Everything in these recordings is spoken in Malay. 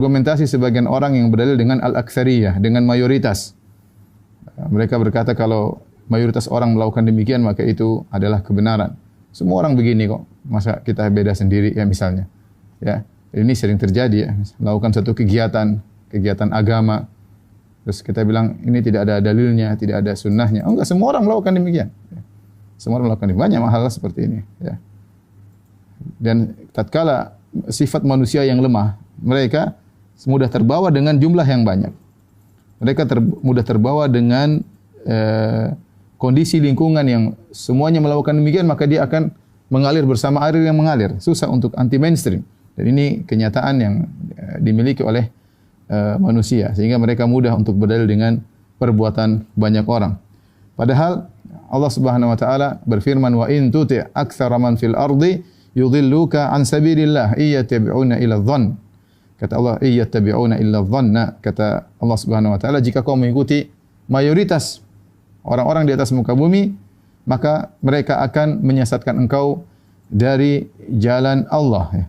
Argumentasi sebagian orang yang berdalil dengan al-aktsariyah, dengan mayoritas. Mereka berkata kalau mayoritas orang melakukan demikian maka itu adalah kebenaran. Semua orang begini kok. Masa kita beda sendiri ya misalnya. Ya, ini sering terjadi ya. Melakukan satu kegiatan agama. Terus kita bilang ini tidak ada dalilnya, tidak ada sunnahnya. Oh enggak, semua orang melakukan demikian. Semua orang melakukan banyak hal seperti ini ya. Dan tatkala sifat manusia yang lemah, mereka mudah terbawa dengan jumlah yang banyak. Mereka mudah terbawa dengan kondisi lingkungan yang semuanya melakukan demikian, maka dia akan mengalir bersama air yang mengalir. Susah untuk anti mainstream. Dan ini kenyataan yang dimiliki oleh manusia, sehingga mereka mudah untuk berdalil dengan perbuatan banyak orang. Padahal Allah Subhanahu wa taala berfirman, wa in tuti' aktsara man fil ardi yudhilluka an sabilillah iyattabi'una ila dhann. Kata Allah, iyattabi'una illa dhanna. Kata Allah Subhanahu wa taala, jika kau mengikuti mayoritas orang-orang di atas muka bumi, maka mereka akan menyesatkan engkau dari jalan Allah.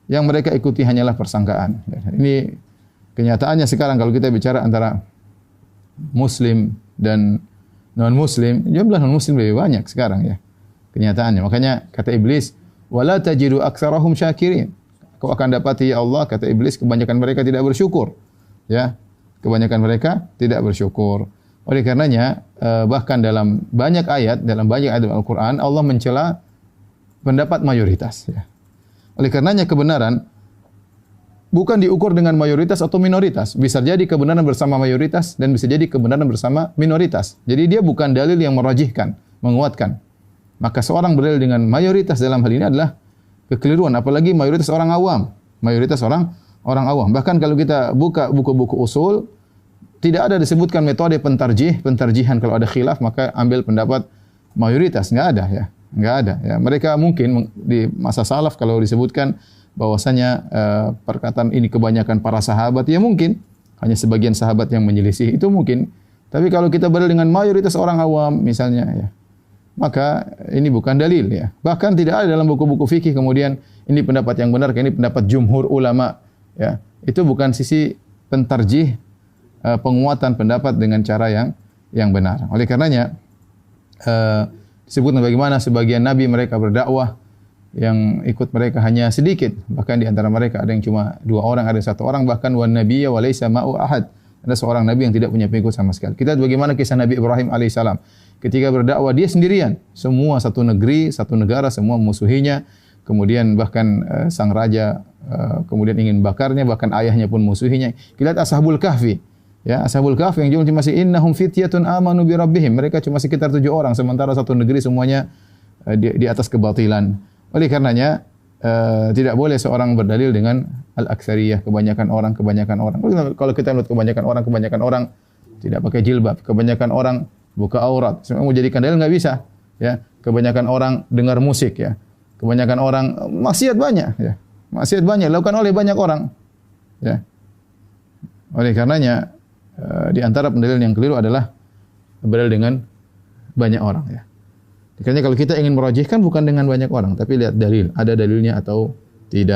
Yang mereka ikuti hanyalah persangkaan. Ini kenyataannya sekarang kalau kita bicara antara muslim dan non-muslim, jumlah non-muslim lebih banyak sekarang ya. Kenyataannya. Makanya kata iblis, wala tajidu aktsarahum syakirin. Kau akan dapati ya Allah, kata iblis, kebanyakan mereka tidak bersyukur. Ya, kebanyakan mereka tidak bersyukur. Oleh karenanya, bahkan dalam banyak ayat Al-Quran, Allah mencela pendapat mayoritas. Ya. Oleh karenanya kebenaran bukan diukur dengan mayoritas atau minoritas. Bisa jadi kebenaran bersama mayoritas dan bisa jadi kebenaran bersama minoritas. Jadi dia bukan dalil yang merajihkan, menguatkan. Maka seorang berdalil dengan mayoritas dalam hal ini adalah kekeliruan, apalagi mayoritas orang awam. Mayoritas orang awam. Bahkan kalau kita buka buku-buku usul, tidak ada disebutkan metode pentarjihan kalau ada khilaf maka ambil pendapat mayoritas, enggak ada ya. Enggak ada ya. Mereka mungkin di masa salaf kalau disebutkan bahwasanya perkataan ini kebanyakan para sahabat, ya mungkin hanya sebagian sahabat yang menyelisih, itu mungkin. Tapi kalau kita berdalil dengan mayoritas orang awam misalnya ya, maka ini bukan dalil ya. Bahkan tidak ada dalam buku-buku fikih kemudian ini pendapat yang benar, ini pendapat jumhur ulama ya. Itu bukan sisi pentarjih, penguatan pendapat dengan cara yang benar. Oleh karenanya disebutkan bagaimana sebagian nabi mereka berdakwah yang ikut mereka hanya sedikit, bahkan di antara mereka ada yang cuma 2 orang, ada 1 orang, bahkan wan nabiyya wa laisa ma'u ahad. Ada seorang nabi yang tidak punya pengikut sama sekali. Kita lihat bagaimana kisah Nabi Ibrahim alaihissalam. Ketika berdakwah dia sendirian, semua satu negeri, satu negara semua musuhinya. Kemudian bahkan sang raja kemudian ingin bakarnya, bahkan ayahnya pun musuhinya. Kita lihat Ashabul Kahfi. Ya, Ashabul Kahfi yang jumlah masih innahum fityatun amanu bi rabbihim. Mereka cuma sekitar 7 orang, sementara satu negeri semuanya di atas kebatilan. Oleh karenanya tidak boleh seorang berdalil dengan al-aktsariyah, kebanyakan orang. Kalau kita melihat kebanyakan orang tidak pakai jilbab, kebanyakan orang buka aurat, semua mau jadikan dalil enggak bisa, ya. Kebanyakan orang dengar musik, ya. Kebanyakan orang maksiat banyak, ya. Maksiat banyak dilakukan oleh banyak orang, ya. Oleh karenanya di antara pendalil yang keliru adalah berdalil dengan banyak orang, ya. Karena kalau kita ingin merajihkan bukan dengan banyak orang, tapi lihat dalil, ada dalilnya atau tidak.